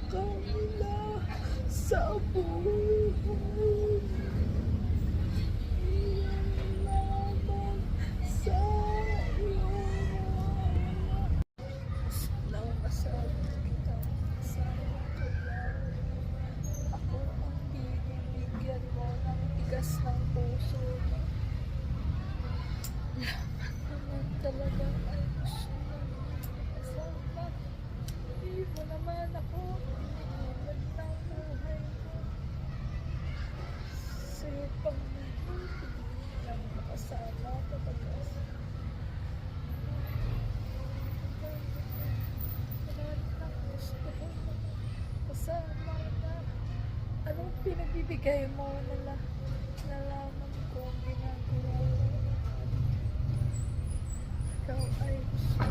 kanila sa buhay. Iyan lamang sa iyo. Gusto lang masabi kita, kasama ko lang. Ako ang binibigyan mo ng tigas ng puso mo. Lahat naman talaga ay gusto lang kasama. Hindi mo naman ako iniwan ng buhay mo. Sa'yo pang hindi lang makasama kapag lahat ng gusto ko kasama na. Anong pinagbibigay mo na nalaman ko ang ginagawa mo? Ikaw ay gusto